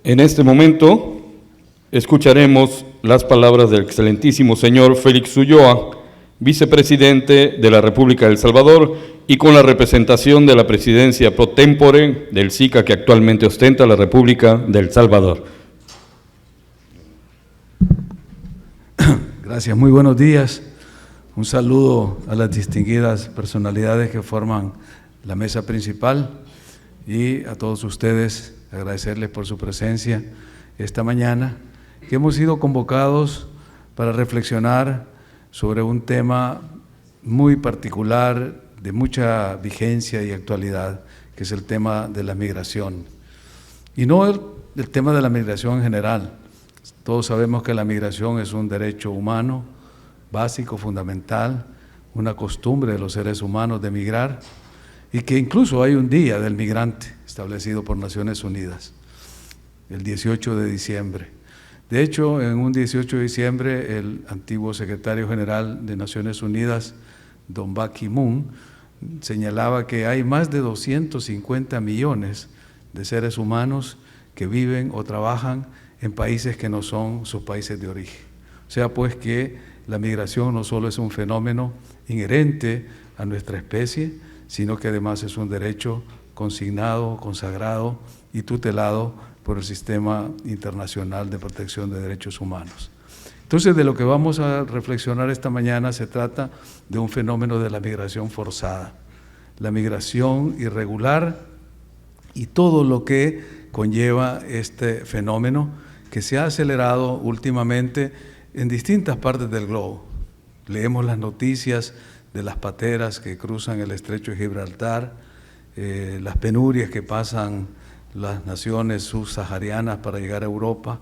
En este momento escucharemos las palabras del excelentísimo señor Félix Ulloa, vicepresidente de la República de El Salvador, y con la representación de la presidencia pro tempore del SICA que actualmente ostenta la República de El Salvador. Gracias, muy buenos días. Un saludo a las distinguidas personalidades que forman la mesa principal y a todos ustedes, agradecerles por su presencia esta mañana, que hemos sido convocados para reflexionar sobre un tema muy particular, de mucha vigencia y actualidad, que es el tema de la migración. Y no el tema de la migración en general. Todos sabemos que la migración es un derecho humano, básico, fundamental, una costumbre de los seres humanos de migrar, y que incluso hay un día del migrante establecido por Naciones Unidas, el 18 de diciembre. De hecho, en un 18 de diciembre, el antiguo secretario general de Naciones Unidas, don Ban Ki-moon, señalaba que hay más de 250 millones de seres humanos que viven o trabajan en países que no son sus países de origen. O sea, pues que la migración no solo es un fenómeno inherente a nuestra especie, sino que además es un derecho consignado, consagrado y tutelado por el Sistema Internacional de Protección de Derechos Humanos. Entonces, de lo que vamos a reflexionar esta mañana se trata de un fenómeno de la migración forzada, la migración irregular y todo lo que conlleva este fenómeno que se ha acelerado últimamente en distintas partes del globo. Leemos las noticias de las pateras que cruzan el Estrecho de Gibraltar, las penurias que pasan las naciones subsaharianas para llegar a Europa,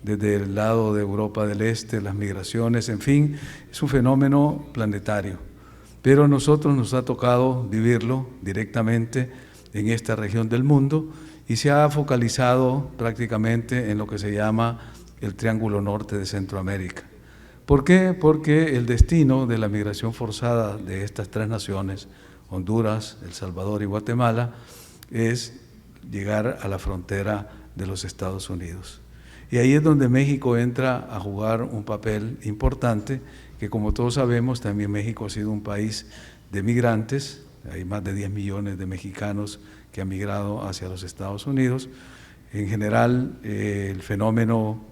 desde el lado de Europa del Este, las migraciones, en fin, es un fenómeno planetario. Pero a nosotros nos ha tocado vivirlo directamente en esta región del mundo y se ha focalizado prácticamente en lo que se llama el Triángulo Norte de Centroamérica. ¿Por qué? Porque el destino de la migración forzada de estas tres naciones, Honduras, El Salvador y Guatemala, es llegar a la frontera de los Estados Unidos. Y ahí es donde México entra a jugar un papel importante, que como todos sabemos, también México ha sido un país de migrantes, hay más de 10 millones de mexicanos que han migrado hacia los Estados Unidos. En general, el fenómeno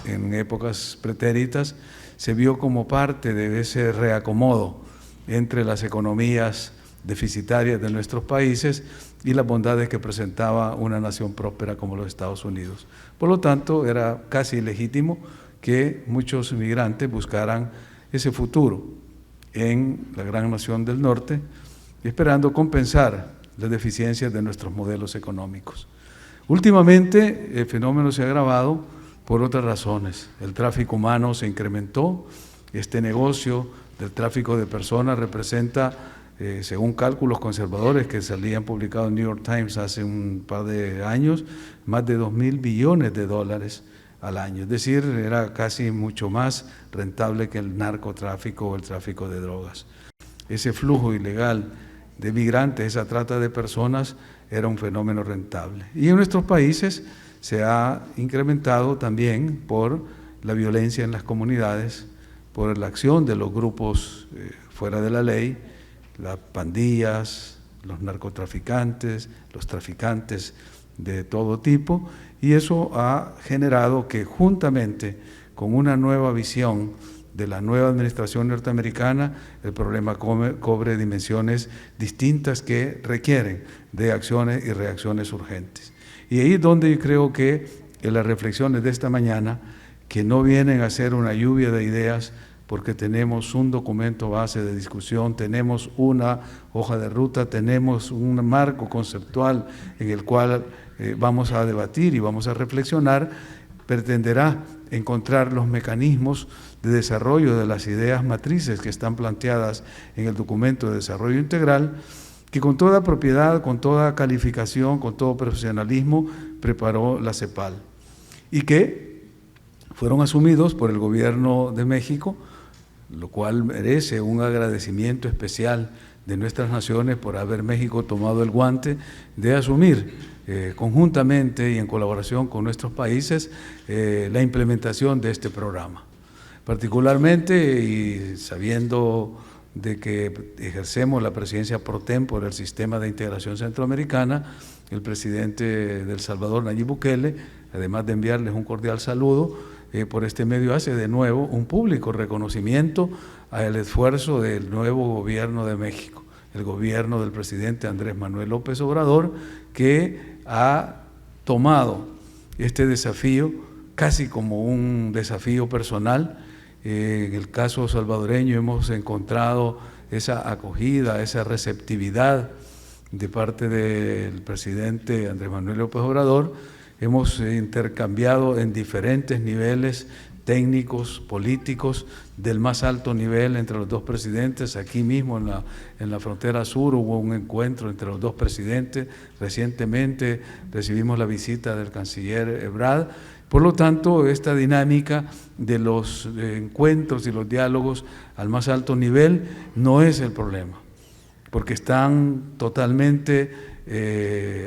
en épocas pretéritas se vio como parte de ese reacomodo entre las economías deficitarias de nuestros países y las bondades que presentaba una nación próspera como los Estados Unidos. Por lo tanto, era casi legítimo que muchos migrantes buscaran ese futuro en la gran nación del norte, esperando compensar las deficiencias de nuestros modelos económicos. Últimamente, el fenómeno se ha agravado por otras razones. El tráfico humano se incrementó. Este negocio del tráfico de personas representa, según cálculos conservadores que salían publicados en New York Times hace un par de años, más de 2.000 billones de dólares al año. Es decir, era casi mucho más rentable que el narcotráfico o el tráfico de drogas. Ese flujo ilegal de migrantes, esa trata de personas, era un fenómeno rentable. Y en nuestros países se ha incrementado también por la violencia en las comunidades, por la acción de los grupos fuera de la ley, las pandillas, los narcotraficantes, los traficantes de todo tipo, y eso ha generado que juntamente con una nueva visión de la nueva administración norteamericana, el problema cobre dimensiones distintas que requieren de acciones y reacciones urgentes. Y ahí es donde yo creo que en las reflexiones de esta mañana, que no vienen a ser una lluvia de ideas, porque tenemos un documento base de discusión, tenemos una hoja de ruta, tenemos un marco conceptual en el cual vamos a debatir y vamos a reflexionar, pretenderá encontrar los mecanismos de desarrollo de las ideas matrices que están planteadas en el documento de desarrollo integral, que con toda propiedad, con toda calificación, con todo profesionalismo, preparó la CEPAL, y que fueron asumidos por el Gobierno de México, lo cual merece un agradecimiento especial de nuestras naciones por haber México tomado el guante de asumir conjuntamente y en colaboración con nuestros países la implementación de este programa. Particularmente, y sabiendo de que ejercemos la presidencia pro tempore del Sistema de Integración Centroamericana, el presidente de El Salvador, Nayib Bukele, además de enviarles un cordial saludo, por este medio hace de nuevo un público reconocimiento al esfuerzo del nuevo gobierno de México, el gobierno del presidente Andrés Manuel López Obrador, que ha tomado este desafío casi como un desafío personal. En el caso salvadoreño hemos encontrado esa acogida, esa receptividad de parte del presidente Andrés Manuel López Obrador. Hemos intercambiado en diferentes niveles técnicos, políticos, del más alto nivel entre los dos presidentes. Aquí mismo en la frontera sur hubo un encuentro entre los dos presidentes. Recientemente recibimos la visita del canciller Ebrard. Por lo tanto, esta dinámica de los encuentros y los diálogos al más alto nivel no es el problema, porque están totalmente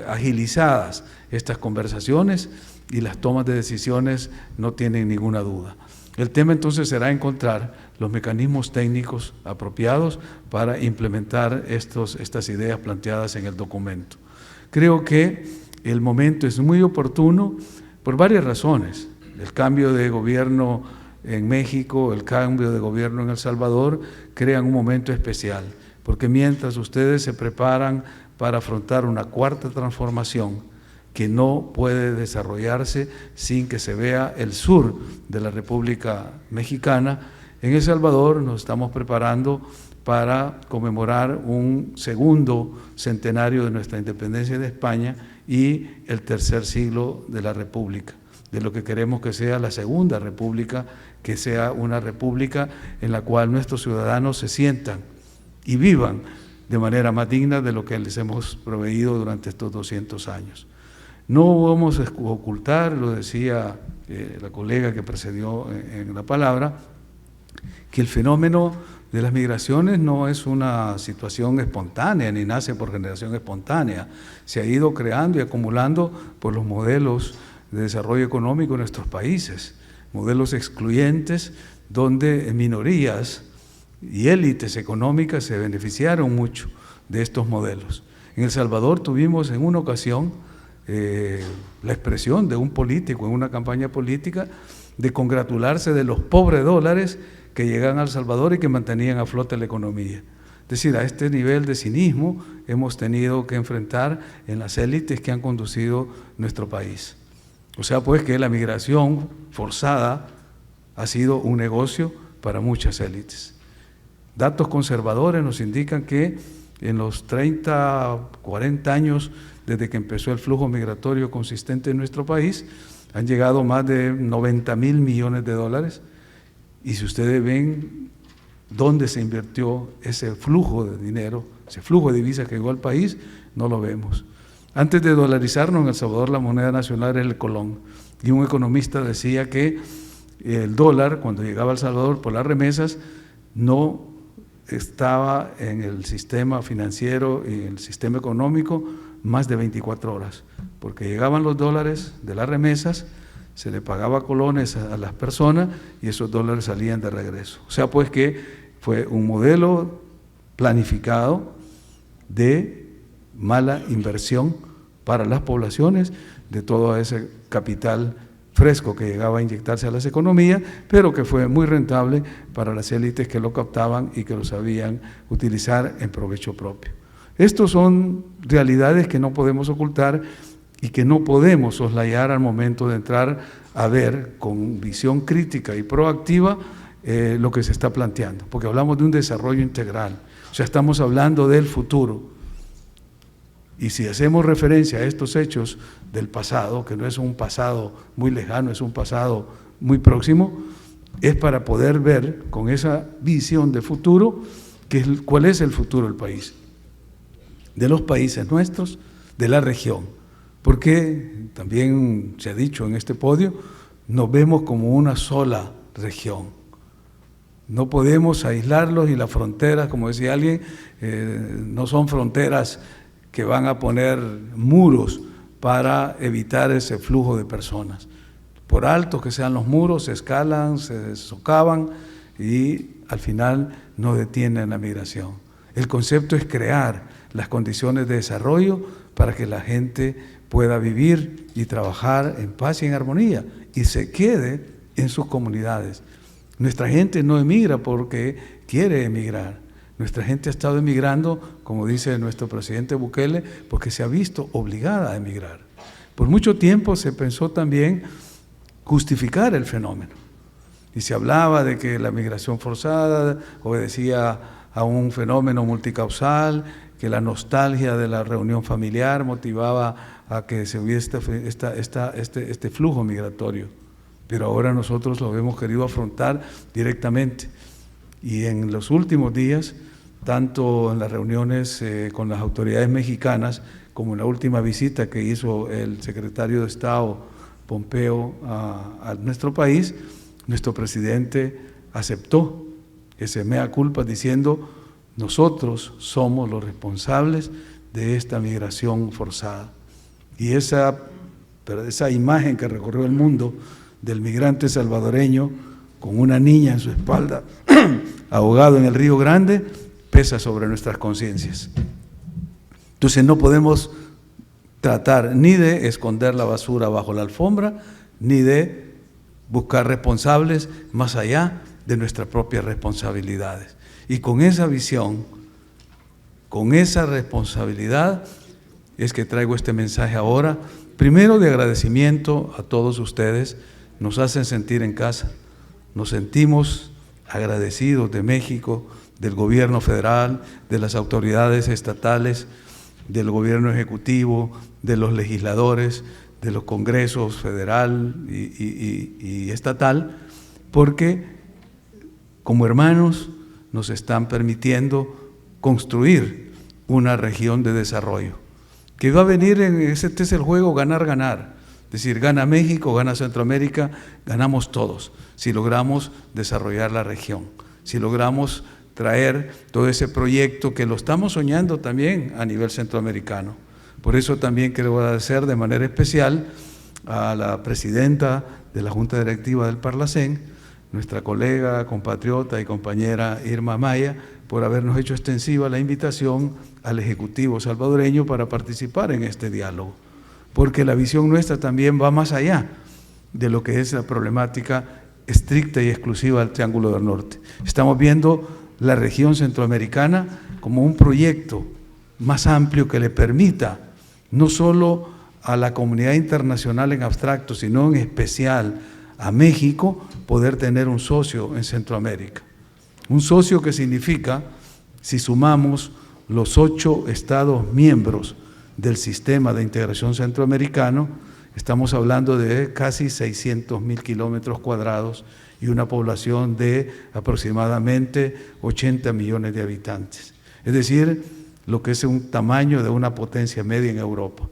agilizadas estas conversaciones y las tomas de decisiones no tienen ninguna duda. El tema entonces será encontrar los mecanismos técnicos apropiados para implementar estas ideas planteadas en el documento. Creo que el momento es muy oportuno por varias razones. El cambio de gobierno en México, el cambio de gobierno en El Salvador crean un momento especial, porque mientras ustedes se preparan para afrontar una cuarta transformación que no puede desarrollarse sin que se vea el sur de la República Mexicana, en El Salvador nos estamos preparando para conmemorar un segundo centenario de nuestra independencia de España y el tercer siglo de la República, de lo que queremos que sea la segunda República, que sea una república en la cual nuestros ciudadanos se sientan y vivan de manera más digna de lo que les hemos proveído durante estos 200 años. No vamos a ocultar, lo decía la colega que precedió en la palabra, que el fenómeno de las migraciones no es una situación espontánea, ni nace por generación espontánea. Se ha ido creando y acumulando por los modelos de desarrollo económico en nuestros países, modelos excluyentes donde minorías y élites económicas se beneficiaron mucho de estos modelos. En El Salvador tuvimos en una ocasión la expresión de un político en una campaña política de congratularse de los pobres dólares que llegaban a El Salvador y que mantenían a flote la economía. Es decir, a este nivel de cinismo hemos tenido que enfrentar en las élites que han conducido nuestro país. O sea, pues que la migración forzada ha sido un negocio para muchas élites. Datos conservadores nos indican que en los 30, 40 años desde que empezó el flujo migratorio consistente en nuestro país, han llegado más de 90.000 millones de dólares. Y si ustedes ven dónde se invirtió ese flujo de dinero, ese flujo de divisas que llegó al país, no lo vemos. Antes de dolarizarnos en El Salvador, la moneda nacional era el colón. Y un economista decía que el dólar, cuando llegaba a El Salvador por las remesas, no estaba en el sistema financiero y en el sistema económico más de 24 horas, porque llegaban los dólares de las remesas, se le pagaba colones a las personas y esos dólares salían de regreso. O sea, pues que fue un modelo planificado de mala inversión para las poblaciones de todo ese capital fresco que llegaba a inyectarse a las economías, pero que fue muy rentable para las élites que lo captaban y que lo sabían utilizar en provecho propio. Estos son realidades que no podemos ocultar y que no podemos soslayar al momento de entrar a ver con visión crítica y proactiva lo que se está planteando, porque hablamos de un desarrollo integral, o sea, estamos hablando del futuro. Y si hacemos referencia a estos hechos del pasado, que no es un pasado muy lejano, es un pasado muy próximo, es para poder ver con esa visión de futuro cuál es el futuro del país, de los países nuestros, de la región, porque también se ha dicho en este podio, nos vemos como una sola región. No podemos aislarlos, y las fronteras, como decía alguien, no son fronteras que van a poner muros para evitar ese flujo de personas. Por altos que sean los muros, se escalan, se socavan y al final no detienen la migración. El concepto es crear las condiciones de desarrollo para que la gente pueda vivir y trabajar en paz y en armonía y se quede en sus comunidades. Nuestra gente no emigra porque quiere emigrar. Nuestra gente ha estado emigrando, como dice nuestro presidente Bukele, porque se ha visto obligada a emigrar. Por mucho tiempo se pensó también justificar el fenómeno. Y se hablaba de que la migración forzada obedecía a un fenómeno multicausal, que la nostalgia de la reunión familiar motivaba a que se hubiese este flujo migratorio. Pero ahora nosotros lo hemos querido afrontar directamente. Y en los últimos días, tanto en las reuniones con las autoridades mexicanas, como en la última visita que hizo el secretario de Estado Pompeo a nuestro país, nuestro presidente aceptó ese mea culpa diciendo: nosotros somos los responsables de esta migración forzada. Y esa imagen que recorrió el mundo del migrante salvadoreño con una niña en su espalda, ahogado en el Río Grande, pesa sobre nuestras conciencias. Entonces no podemos tratar ni de esconder la basura bajo la alfombra, ni de buscar responsables más allá de nuestras propias responsabilidades. Y con esa visión, con esa responsabilidad, es que traigo este mensaje ahora, primero de agradecimiento a todos ustedes. Nos hacen sentir en casa, nos sentimos agradecidos de México, del gobierno federal, de las autoridades estatales, del gobierno ejecutivo, de los legisladores, de los congresos federal y estatal, porque como hermanos nos están permitiendo construir una región de desarrollo, que va a venir este es el juego ganar-ganar. Es decir, gana México, gana Centroamérica, ganamos todos, si logramos desarrollar la región, si logramos traer todo ese proyecto que lo estamos soñando también a nivel centroamericano. Por eso también quiero agradecer de manera especial a la presidenta de la Junta Directiva del Parlacén, nuestra colega, compatriota y compañera Irma Maya, por habernos hecho extensiva la invitación al Ejecutivo salvadoreño para participar en este diálogo. Porque la visión nuestra también va más allá de lo que es la problemática estricta y exclusiva del Triángulo del Norte. Estamos viendo la región centroamericana como un proyecto más amplio que le permita no solo a la comunidad internacional en abstracto, sino en especial a México, poder tener un socio en Centroamérica. Un socio que significa, si sumamos los 8 estados miembros del sistema de integración centroamericano, estamos hablando de casi 600,000 kilómetros cuadrados y una población de aproximadamente 80 millones de habitantes. Es decir, lo que es un tamaño de una potencia media en Europa.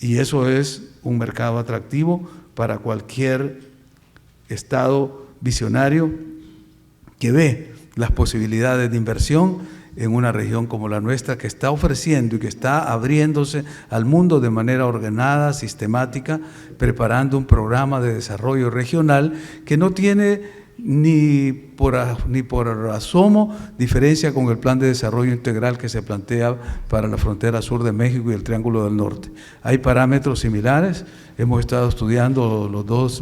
Y eso es un mercado atractivo para cualquier estado visionario que ve las posibilidades de inversión en una región como la nuestra, que está ofreciendo y que está abriéndose al mundo de manera ordenada, sistemática, preparando un programa de desarrollo regional que no tiene ni por asomo diferencia con el plan de desarrollo integral que se plantea para la frontera sur de México y el Triángulo del Norte. Hay parámetros similares, hemos estado estudiando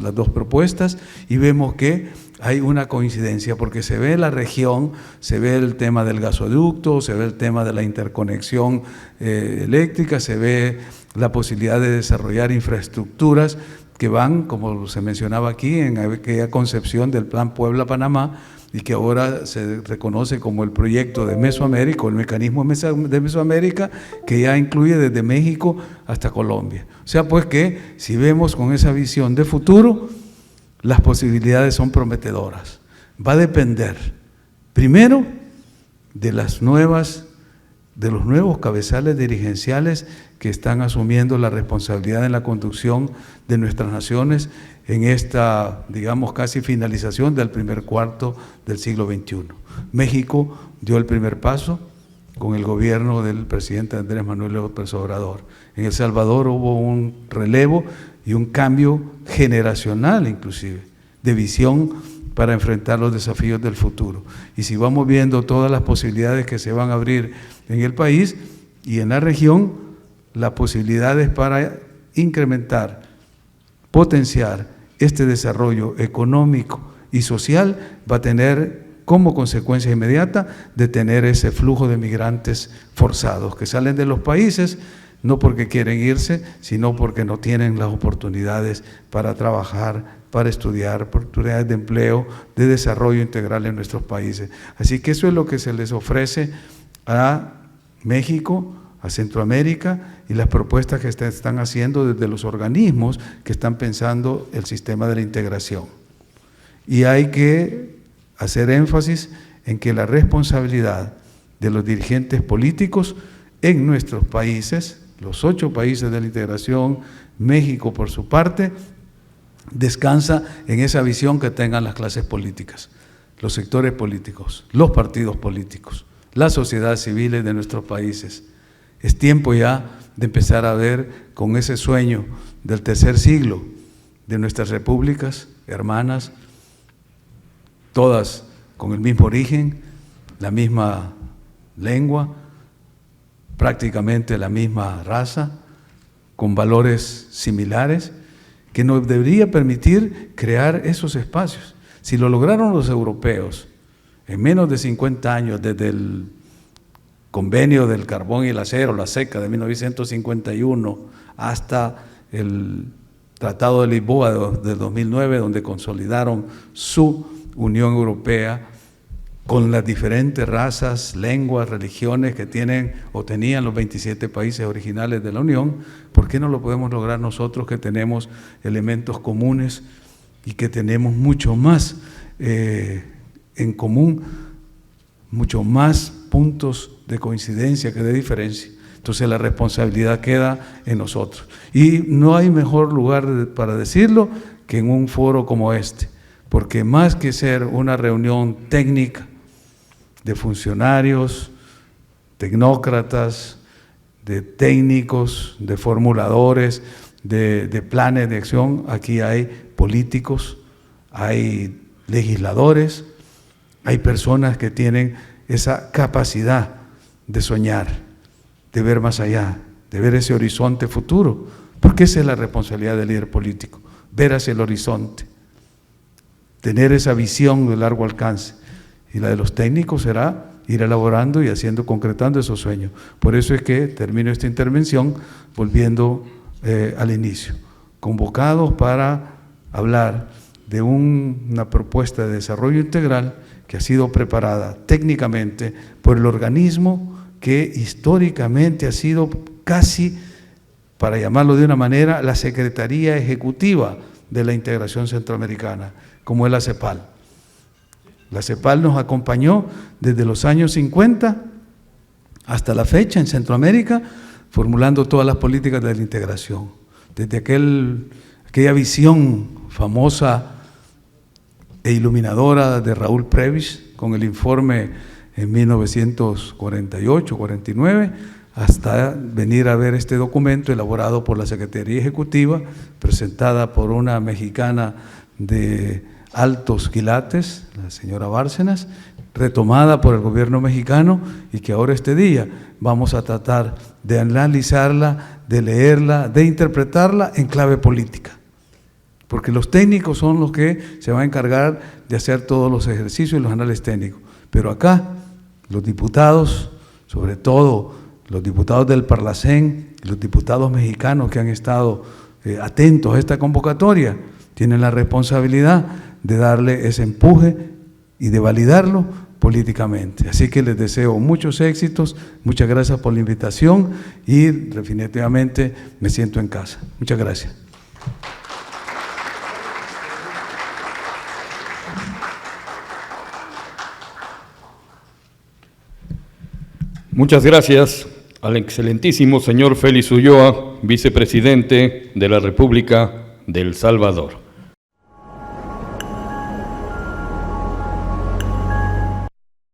las dos propuestas y vemos que hay una coincidencia, porque se ve la región, se ve el tema del gasoducto, se ve el tema de la interconexión eléctrica, se ve la posibilidad de desarrollar infraestructuras que van, como se mencionaba aquí, en aquella concepción del Plan Puebla-Panamá, y que ahora se reconoce como el proyecto de Mesoamérica, o el mecanismo de Mesoamérica, que ya incluye desde México hasta Colombia. O sea, pues que si vemos con esa visión de futuro, las posibilidades son prometedoras. Va a depender, primero, de los nuevos cabezales dirigenciales que están asumiendo la responsabilidad en la conducción de nuestras naciones en esta, digamos, casi finalización del primer cuarto del siglo XXI. México dio el primer paso con el gobierno del presidente Andrés Manuel López Obrador. En El Salvador hubo un relevo y un cambio generacional, inclusive, de visión para enfrentar los desafíos del futuro. Y si vamos viendo todas las posibilidades que se van a abrir en el país y en la región, las posibilidades para incrementar, potenciar este desarrollo económico y social va a tener como consecuencia inmediata de tener ese flujo de migrantes forzados que salen de los países no porque quieren irse, sino porque no tienen las oportunidades para trabajar, para estudiar, oportunidades de empleo, de desarrollo integral en nuestros países. Así que eso es lo que se les ofrece a México, a Centroamérica, y las propuestas que están haciendo desde los organismos que están pensando el sistema de la integración. Y hay que hacer énfasis en que la responsabilidad de los dirigentes políticos en nuestros países, los 8 países de la integración, México por su parte, descansa en esa visión que tengan las clases políticas, los sectores políticos, los partidos políticos, las sociedades civiles de nuestros países. Es tiempo ya de empezar a ver con ese sueño del tercer siglo de nuestras repúblicas hermanas, todas con el mismo origen, la misma lengua, prácticamente la misma raza, con valores similares, que nos debería permitir crear esos espacios. Si lo lograron los europeos en menos de 50 años, desde el Convenio del Carbón y el Acero, la CECA de 1951, hasta el Tratado de Lisboa de 2009, donde consolidaron su Unión Europea con las diferentes razas, lenguas, religiones que tienen o tenían los 27 países originales de la Unión, ¿por qué no lo podemos lograr nosotros que tenemos elementos comunes y que tenemos mucho más en común, mucho más puntos de coincidencia que de diferencia? Entonces la responsabilidad queda en nosotros. Y no hay mejor lugar para decirlo que en un foro como este, porque más que ser una reunión técnica de funcionarios, tecnócratas, de técnicos, de formuladores, de planes de acción, aquí hay políticos, hay legisladores, hay personas que tienen esa capacidad de soñar, de ver más allá, de ver ese horizonte futuro, porque esa es la responsabilidad del líder político, ver hacia el horizonte, tener esa visión de largo alcance. Y la de los técnicos será ir elaborando y haciendo, concretando esos sueños. Por eso es que termino esta intervención volviendo al inicio, convocados para hablar de una propuesta de desarrollo integral que ha sido preparada técnicamente por el organismo que históricamente ha sido casi, para llamarlo de una manera, la Secretaría Ejecutiva de la Integración Centroamericana, como es la CEPAL. La CEPAL nos acompañó desde los años 50 hasta la fecha en Centroamérica, formulando todas las políticas de la integración. Desde aquella visión famosa e iluminadora de Raúl Prebisch, con el informe en 1948-49, hasta venir a ver este documento elaborado por la Secretaría Ejecutiva, presentada por una mexicana de altos quilates, la señora Bárcenas, retomada por el gobierno mexicano, y que ahora este día vamos a tratar de analizarla, de leerla, de interpretarla en clave política, porque los técnicos son los que se van a encargar de hacer todos los ejercicios y los análisis técnicos, pero acá los diputados, sobre todo los diputados del Parlacén, los diputados mexicanos que han estado atentos a esta convocatoria, tienen la responsabilidad de darle ese empuje y de validarlo políticamente. Así que les deseo muchos éxitos, muchas gracias por la invitación y definitivamente me siento en casa. Muchas gracias. Muchas gracias al excelentísimo señor Félix Ulloa, vicepresidente de la República de El Salvador.